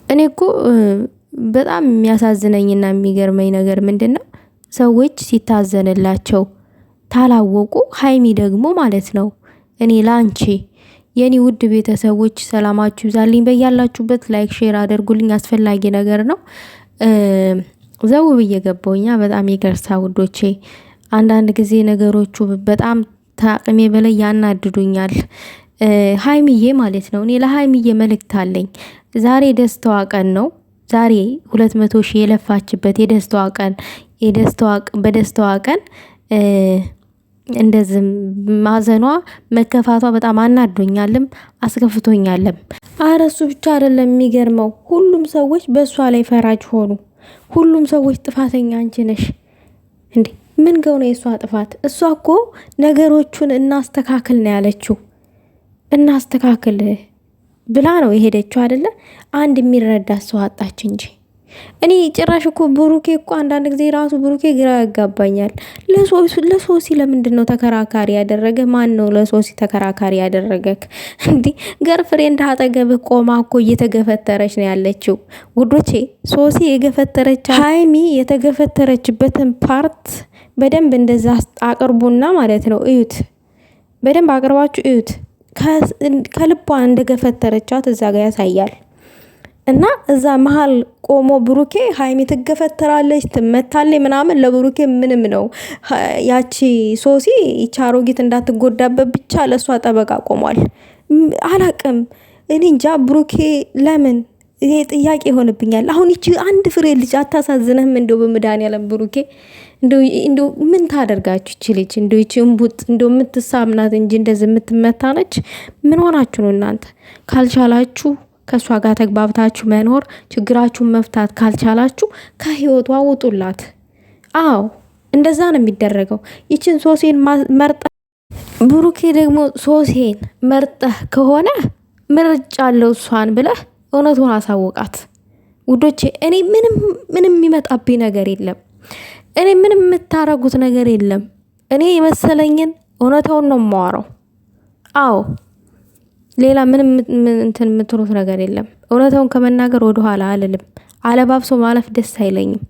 እኔ እኮ በጣም የሚያሳዝነኝና የሚገርመኝ ነገር ምንድነው? ሰዎች ሲታዘንላቸው ታላወቁ ሀይሚ ደግሞ ማለት ነው። እኔ ላንቺ የኔ ውድ ቤተሰቦች ሰላማችሁ ይብዛልኝ በያላችሁበት። ላይክ ሼር አድርጉልኝ፣ አስፈላጊ ነገር ነው። ዘው ብዬ ገባሁኛ። በጣም ይቅርታ ውዶቼ። አንዳንድ ጊዜ ነገሮቹ በጣም ታቅሜ በላይ ያናድዱኛል። ሀይሚዬ ማለት ነው። እኔ ለሀይሚዬ መልእክት አለኝ። ዛሬ ደስታዋ ቀን ነው። ዛሬ 200,000 የለፋችበት የደስታዋ ቀን በደስታዋ ቀን እንደዚህ ማዘኗ መከፋቷ በጣም አናዶኛልም አስከፍቶኛልም። አረ እሱ ብቻ አይደለም የሚገርመው፣ ሁሉም ሰዎች በእሷ ላይ ፈራጅ ሆኑ። ሁሉም ሰዎች ጥፋተኛ አንቺ ነሽ እንዴ? ምን ገው ነው የእሷ ጥፋት? እሷ እኮ ነገሮቹን እናስተካክል ነው ያለችው። እናስተካክል ብላ ነው የሄደችው አይደለ? አንድ የሚረዳ ሰው አጣች እንጂ። እኔ ጭራሽ እኮ ብሩኬ እኮ አንዳንድ ጊዜ ራሱ ብሩኬ ግራ ያጋባኛል። ለሶሲ ለምንድን ነው ተከራካሪ ያደረገ? ማን ነው ለሶሲ ተከራካሪ ያደረገክ? እንዲህ ገርፍሬንድ አጠገብህ ቆማ እኮ እየተገፈተረች ነው ያለችው። ውዶቼ ሶሲ የገፈተረች ሀይሚ የተገፈተረችበትን ፓርት በደንብ እንደዛ አቅርቡና ማለት ነው እዩት። በደንብ አቅርባችሁ እዩት። ከልቧ እንደገፈተረቻት እዛ ጋር ያሳያል። እና እዛ መሀል ቆሞ ብሩኬ ሀይሚ ትገፈተራለች ትመታለች ምናምን ለብሩኬ ምንም ነው። ያቺ ሶሲ ይቺ አሮጊት እንዳትጎዳበት ብቻ ለእሷ ጠበቃ ቆሟል። አላቅም እኔ እንጃ። ብሩኬ ለምን ይሄ ጥያቄ ይሆንብኛል። አሁን ይቺ አንድ ፍሬ ልጅ አታሳዝነህም? እንደው በመድኃኒዓለም ብሩኬ እንደው ምን ታደርጋችሁ? ይቺ ልጅ እንደው ይቺ እምቡጥ እንደው የምትሳምናት እንጂ እንደዚህ የምትመታ ነች። ምን ሆናችሁ ነው እናንተ? ካልቻላችሁ ከእሷ ጋር ተግባብታችሁ መኖር፣ ችግራችሁን መፍታት ካልቻላችሁ ከህይወቷ ውጡላት። አዎ እንደዛ ነው የሚደረገው። ይችን ሶሴን መርጠ ብሩኬ ደግሞ ሶሴን መርጠህ ከሆነ ምርጫ አለው እሷን ብለህ እውነቱን አሳውቃት። ውዶቼ እኔ ምንም የሚመጣብኝ ነገር የለም። እኔ ምንም የምታረጉት ነገር የለም። እኔ የመሰለኝን እውነታውን ነው የማወራው። አዎ ሌላ ምንም እንትን የምትሉት ነገር የለም። እውነታውን ከመናገር ወደኋላ አልልም። አለባብሶ ማለፍ ደስ አይለኝም።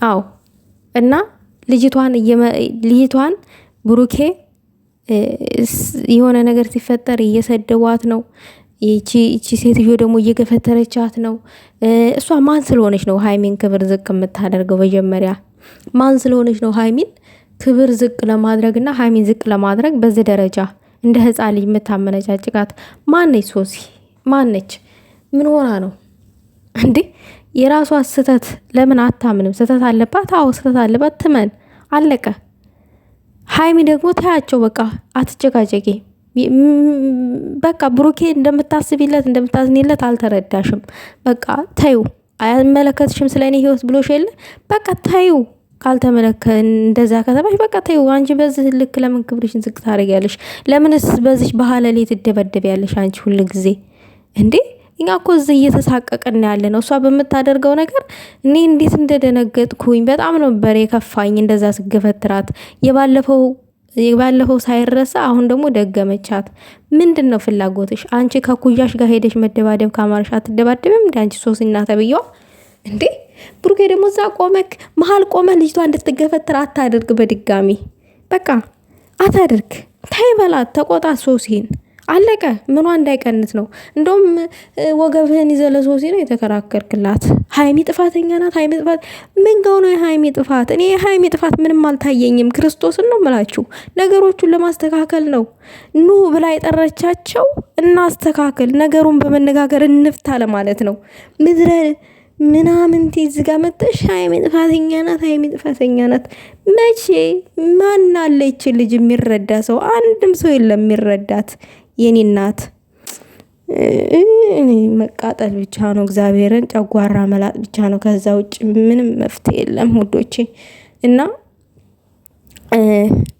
አዎ እና ልጅቷን ብሩኬ የሆነ ነገር ሲፈጠር እየሰደቧት ነው። ይቺ ሴትዮ ደግሞ እየገፈተረቻት ነው። እሷ ማን ስለሆነች ነው ሀይሚን ክብር ዝቅ የምታደርገው? መጀመሪያ ማን ስለሆነች ነው ሀይሚን ክብር ዝቅ ለማድረግና ሀይሚን ዝቅ ለማድረግ በዚህ ደረጃ እንደ ህፃን ልጅ የምታመነጫጭቃት? ማነች ሶሲ? ማነች? ምን ሆና ነው እንዴ? የራሷ ስህተት ለምን አታምንም? ስህተት አለባት። አዎ ስህተት አለባት። ትመን አለቀ። ሀይሚ ደግሞ ታያቸው። በቃ አትጨቃጨቂ። በቃ ብሩኬ እንደምታስቢለት እንደምታዝኒለት አልተረዳሽም። በቃ ተዩ። አይመለከትሽም ስለኔ ህይወት ብሎሽ የለ። በቃ ተዩ። ካልተመለከ እንደዛ ከተባሽ በቃ ተዩ። አንቺ በዚህ ልክ ለምን ክብርሽን ዝቅ ታደርጊያለሽ? ለምንስ በዚህ ባህለሌ ትደበደቢያለሽ? አንቺ ሁሉ ጊዜ እንዴ! እኛ እኮ እዚህ እየተሳቀቅን ያለ ነው። እሷ በምታደርገው ነገር እኔ እንዴት እንደደነገጥኩኝ በጣም ነበር የከፋኝ። እንደዛ ስገፈትራት የባለፈው ሳይረሳ አሁን ደግሞ ደገመቻት። ምንድን ነው ፍላጎትሽ? አንቺ ከኩያሽ ጋር ሄደሽ መደባደብ ካማረሽ አትደባደብም እንዴ? አንቺ ሶስና ተብዬዋ እንዴ! ብሩኬ ደግሞ እዛ ቆመክ መሀል ቆመ ልጅቷ እንድትገፈትር አታድርግ። በድጋሚ በቃ አታድርግ። ታይ በላት፣ ተቆጣት ሶሲን። አለቀ። ምኗ እንዳይቀንስ ነው። እንደውም ወገብህን ይዘህ ለሶሲ ነው የተከራከርክላት። ሀይሚ ጥፋተኛ ናት። ሀይሚ ጥፋት ምን ጋው ነው የሀይሚ ጥፋት? እኔ የሀይሚ ጥፋት ምንም አልታየኝም። ክርስቶስን ነው ምላችሁ። ነገሮቹን ለማስተካከል ነው ኑ ብላ የጠረቻቸው። እናስተካከል፣ ነገሩን በመነጋገር እንፍታ ለማለት ነው። ምድረ ምናምን ትይዝጋ መጥተሽ ሀይሚ ጥፋተኛ ናት፣ ሀይሚ ጥፋተኛ ናት። መቼ ማን አለ ይችን ልጅ የሚረዳ ሰው? አንድም ሰው የለም የሚረዳት። የኔ እናት መቃጠል ብቻ ነው። እግዚአብሔርን ጨጓራ መላጥ ብቻ ነው። ከዛ ውጭ ምንም መፍትሄ የለም ውዶቼ። እና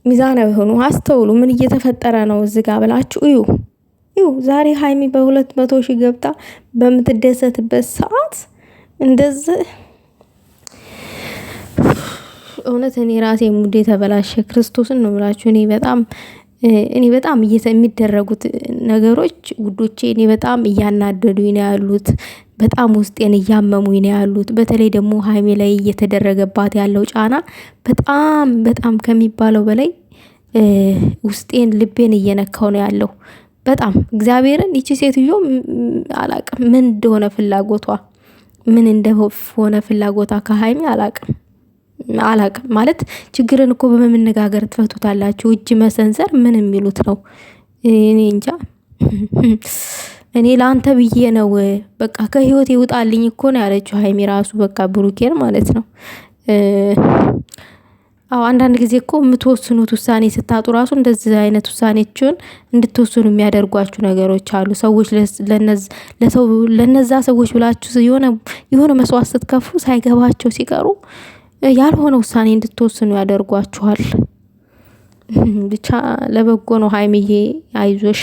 ሚዛናዊ ሆኑ፣ አስተውሉ። ምን እየተፈጠረ ነው እዚህ ጋር ብላችሁ እዩ። ዛሬ ሀይሚ በ200,000 ገብታ በምትደሰትበት ሰዓት እንደዚህ እውነት እኔ ራሴ ሙዴ ተበላሸ። ክርስቶስን ነው ብላችሁ እኔ በጣም የሚደረጉት ነገሮች ውዶቼ እኔ በጣም እያናደዱኝ ነው ያሉት። በጣም ውስጤን እያመሙኝ ነው ያሉት። በተለይ ደግሞ ሀይሜ ላይ እየተደረገባት ያለው ጫና በጣም በጣም ከሚባለው በላይ ውስጤን ልቤን እየነካው ነው ያለው። በጣም እግዚአብሔርን ይቺ ሴትዮ አላቅም ምን እንደሆነ ፍላጎቷ ምን እንደሆነ ፍላጎቷ ከሀይሜ አላቅም ማለት ችግርን እኮ በመነጋገር ትፈቱታላችሁ። እጅ መሰንዘር ምን የሚሉት ነው? እኔ እንጃ። እኔ ለአንተ ብዬ ነው በቃ ከህይወት ይውጣልኝ እኮ ነው ያለችው ሀይሜ ራሱ በቃ ብሩኬን ማለት ነው። አዎ አንዳንድ ጊዜ እኮ የምትወስኑት ውሳኔ ስታጡ ራሱ እንደዚህ አይነት ውሳኔዎችን እንድትወስኑ የሚያደርጓችሁ ነገሮች አሉ። ሰዎች ለነዛ ሰዎች ብላችሁ የሆነ መስዋዕት ስትከፍሉ ሳይገባቸው ሲቀሩ ያልሆነ ውሳኔ እንድትወስኑ ያደርጓችኋል። ብቻ ለበጎ ነው ሀይሚዬ፣ አይዞሽ።